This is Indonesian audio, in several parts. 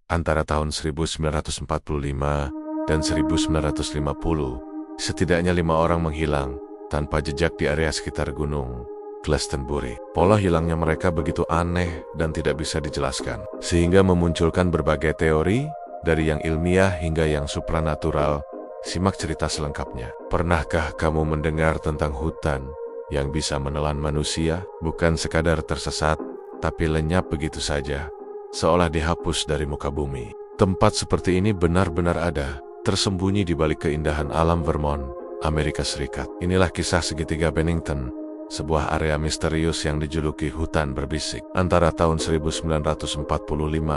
Antara tahun 1945 dan 1950, setidaknya 5 orang menghilang tanpa jejak di area sekitar gunung Glastonbury. Pola hilangnya mereka begitu aneh dan tidak bisa dijelaskan, sehingga memunculkan berbagai teori, dari yang ilmiah hingga yang supranatural. Simak cerita selengkapnya. Pernahkah kamu mendengar tentang hutan yang bisa menelan manusia? Bukan sekadar tersesat, tapi lenyap begitu saja, seolah dihapus dari muka bumi. Tempat seperti ini benar-benar ada, tersembunyi di balik keindahan alam Vermont, Amerika Serikat. Inilah kisah segitiga Bennington, sebuah area misterius yang dijuluki hutan berbisik. Antara tahun 1945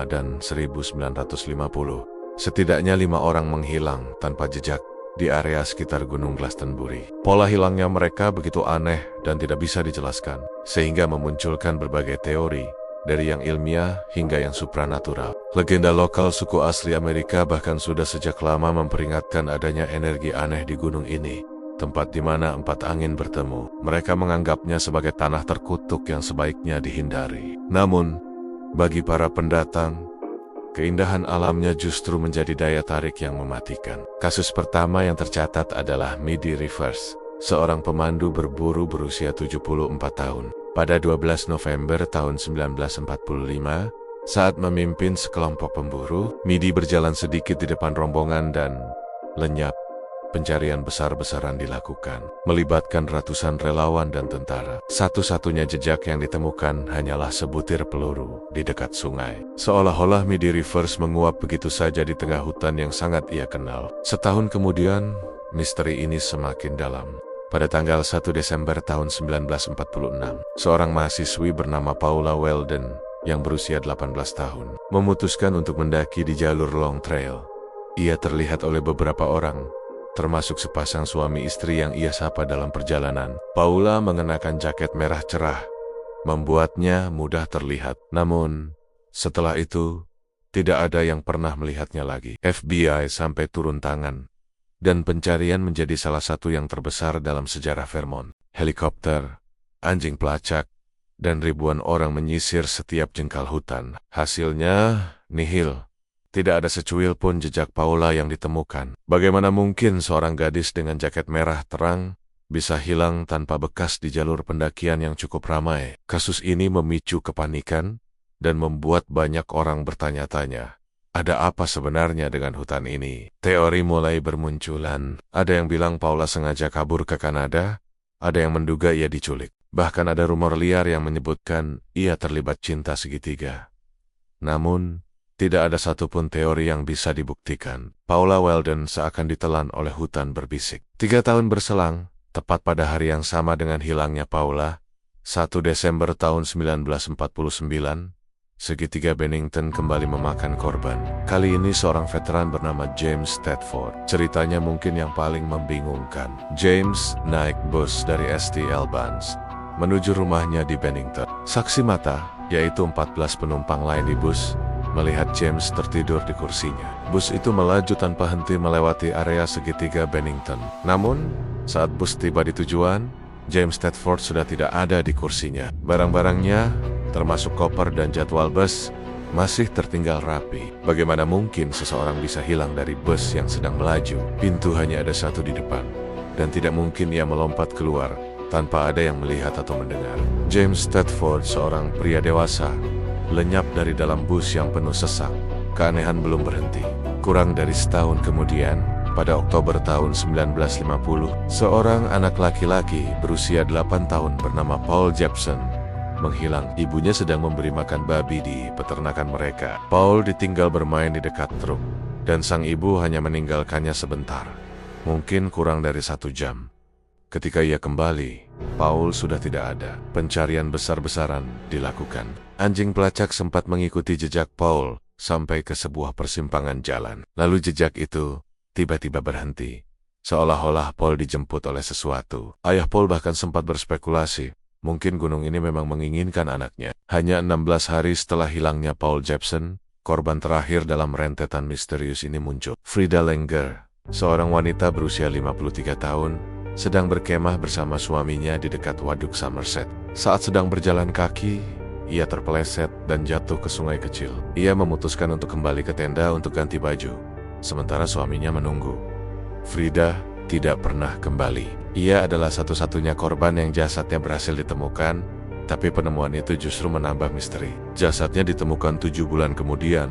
dan 1950, setidaknya 5 orang menghilang tanpa jejak di area sekitar gunung Glastonbury. Pola hilangnya mereka begitu aneh dan tidak bisa dijelaskan, sehingga memunculkan berbagai teori, dari yang ilmiah hingga yang supranatural. Legenda lokal suku asli Amerika bahkan sudah sejak lama memperingatkan adanya energi aneh di gunung ini, tempat di mana 4 angin bertemu. Mereka menganggapnya sebagai tanah terkutuk yang sebaiknya dihindari. Namun, bagi para pendatang, keindahan alamnya justru menjadi daya tarik yang mematikan. Kasus pertama yang tercatat adalah Midi Rivers, seorang pemandu berburu berusia 74 tahun. Pada 12 November tahun 1945, saat memimpin sekelompok pemburu, Midi berjalan sedikit di depan rombongan dan lenyap. Pencarian besar-besaran dilakukan, melibatkan ratusan relawan dan tentara. Satu-satunya jejak yang ditemukan hanyalah sebutir peluru di dekat sungai. Seolah-olah Midi Rivers menguap begitu saja di tengah hutan yang sangat ia kenal. Setahun kemudian, misteri ini semakin dalam. Pada tanggal 1 Desember tahun 1946, seorang mahasiswi bernama Paula Weldon yang berusia 18 tahun memutuskan untuk mendaki di jalur Long Trail. Ia terlihat oleh beberapa orang, termasuk sepasang suami istri yang ia sapa dalam perjalanan. Paula mengenakan jaket merah cerah, membuatnya mudah terlihat. Namun, setelah itu, tidak ada yang pernah melihatnya lagi. FBI sampai turun tangan, dan pencarian menjadi salah satu yang terbesar dalam sejarah Vermont. Helikopter, anjing pelacak, dan ribuan orang menyisir setiap jengkal hutan. Hasilnya, nihil. Tidak ada secuil pun jejak Paula yang ditemukan. Bagaimana mungkin seorang gadis dengan jaket merah terang bisa hilang tanpa bekas di jalur pendakian yang cukup ramai? Kasus ini memicu kepanikan dan membuat banyak orang bertanya-tanya, ada apa sebenarnya dengan hutan ini? Teori mulai bermunculan. Ada yang bilang Paula sengaja kabur ke Kanada, ada yang menduga ia diculik. Bahkan ada rumor liar yang menyebutkan ia terlibat cinta segitiga. Namun, tidak ada satupun teori yang bisa dibuktikan. Paula Weldon seakan ditelan oleh hutan berbisik. 3 tahun berselang, tepat pada hari yang sama dengan hilangnya Paula, 1 Desember tahun 1949, segitiga Bennington kembali memakan korban. Kali ini seorang veteran bernama James Tedford. Ceritanya mungkin yang paling membingungkan. James naik bus dari St. Albans menuju rumahnya di Bennington. Saksi mata, yaitu 14 penumpang lain di bus, melihat James tertidur di kursinya. Bus itu melaju tanpa henti melewati area segitiga Bennington. Namun, saat bus tiba di tujuan, James Tedford sudah tidak ada di kursinya. Barang-barangnya, termasuk koper dan jadwal bus, masih tertinggal rapi. Bagaimana mungkin seseorang bisa hilang dari bus yang sedang melaju? Pintu hanya ada satu di depan, dan tidak mungkin ia melompat keluar tanpa ada yang melihat atau mendengar. James Tedford, seorang pria dewasa, lenyap dari dalam bus yang penuh sesak. Keanehan belum berhenti. Kurang dari setahun kemudian, pada Oktober tahun 1950, seorang anak laki-laki berusia 8 tahun bernama Paul Jepson menghilang. Ibunya sedang memberi makan babi di peternakan mereka. Paul ditinggal bermain di dekat truk, dan sang ibu hanya meninggalkannya sebentar, mungkin kurang dari 1 jam. Ketika ia kembali, Paul sudah tidak ada. Pencarian besar-besaran dilakukan. Anjing pelacak sempat mengikuti jejak Paul sampai ke sebuah persimpangan jalan. Lalu jejak itu tiba-tiba berhenti, seolah-olah Paul dijemput oleh sesuatu. Ayah Paul bahkan sempat berspekulasi, mungkin gunung ini memang menginginkan anaknya. Hanya 16 hari setelah hilangnya Paul Jepson, korban terakhir dalam rentetan misterius ini muncul. Frida Langer, seorang wanita berusia 53 tahun, sedang berkemah bersama suaminya di dekat Waduk Somerset. Saat sedang berjalan kaki, ia terpeleset dan jatuh ke sungai kecil. Ia memutuskan untuk kembali ke tenda untuk ganti baju, sementara suaminya menunggu. Frida tidak pernah kembali. Ia adalah satu-satunya korban yang jasadnya berhasil ditemukan, tapi penemuan itu justru menambah misteri. Jasadnya ditemukan 7 bulan kemudian,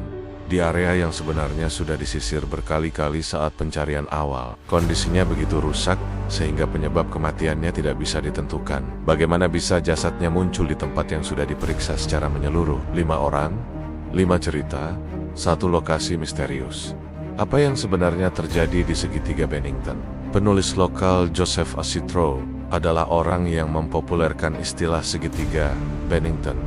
di area yang sebenarnya sudah disisir berkali-kali saat pencarian awal. Kondisinya begitu rusak, sehingga penyebab kematiannya tidak bisa ditentukan. Bagaimana bisa jasadnya muncul di tempat yang sudah diperiksa secara menyeluruh? 5 orang, 5 cerita, 1 lokasi misterius. Apa yang sebenarnya terjadi di segitiga Bennington? Penulis lokal Joseph Asitro adalah orang yang mempopulerkan istilah segitiga Bennington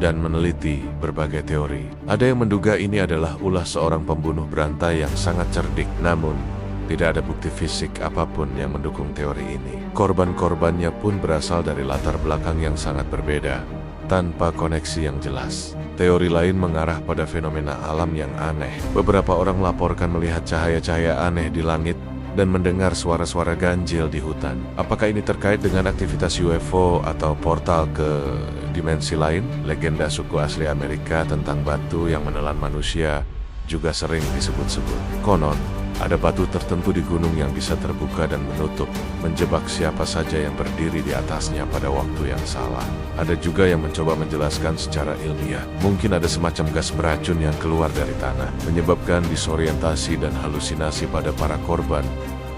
dan meneliti berbagai teori. Ada yang menduga ini adalah ulah seorang pembunuh berantai yang sangat cerdik, namun tidak ada bukti fisik apapun yang mendukung teori ini. Korban-korbannya pun berasal dari latar belakang yang sangat berbeda, tanpa koneksi yang jelas. Teori lain mengarah pada fenomena alam yang aneh. Beberapa orang melaporkan melihat cahaya-cahaya aneh di langit dan mendengar suara-suara ganjil di hutan. Apakah ini terkait dengan aktivitas UFO atau portal ke dimensi lain? Legenda suku asli Amerika tentang batu yang menelan manusia juga sering disebut-sebut. Konon, ada batu tertentu di gunung yang bisa terbuka dan menutup, menjebak siapa saja yang berdiri di atasnya pada waktu yang salah. Ada juga yang mencoba menjelaskan secara ilmiah. Mungkin ada semacam gas beracun yang keluar dari tanah, menyebabkan disorientasi dan halusinasi pada para korban,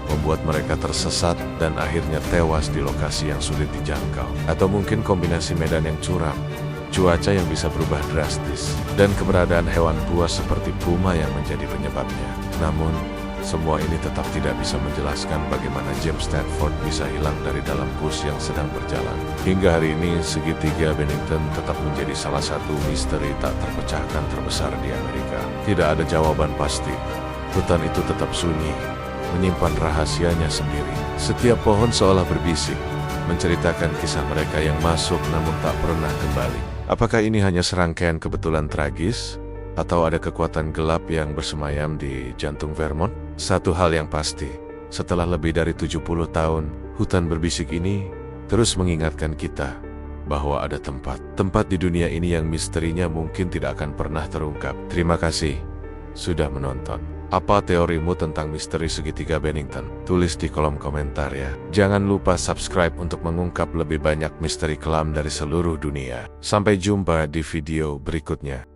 membuat mereka tersesat dan akhirnya tewas di lokasi yang sulit dijangkau. Atau mungkin kombinasi medan yang curam, cuaca yang bisa berubah drastis, dan keberadaan hewan buas seperti puma yang menjadi penyebabnya. Namun, semua ini tetap tidak bisa menjelaskan bagaimana James Stanford bisa hilang dari dalam bus yang sedang berjalan. Hingga hari ini, segitiga Bennington tetap menjadi salah satu misteri tak terpecahkan terbesar di Amerika. Tidak ada jawaban pasti. Hutan itu tetap sunyi, menyimpan rahasianya sendiri. Setiap pohon seolah berbisik, menceritakan kisah mereka yang masuk namun tak pernah kembali. Apakah ini hanya serangkaian kebetulan tragis? Atau ada kekuatan gelap yang bersemayam di jantung Vermont? Satu hal yang pasti, setelah lebih dari 70 tahun, hutan berbisik ini terus mengingatkan kita bahwa ada tempat di dunia ini yang misterinya mungkin tidak akan pernah terungkap. Terima kasih sudah menonton. Apa teorimu tentang misteri segitiga Bennington? Tulis di kolom komentar ya. Jangan lupa subscribe untuk mengungkap lebih banyak misteri kelam dari seluruh dunia. Sampai jumpa di video berikutnya.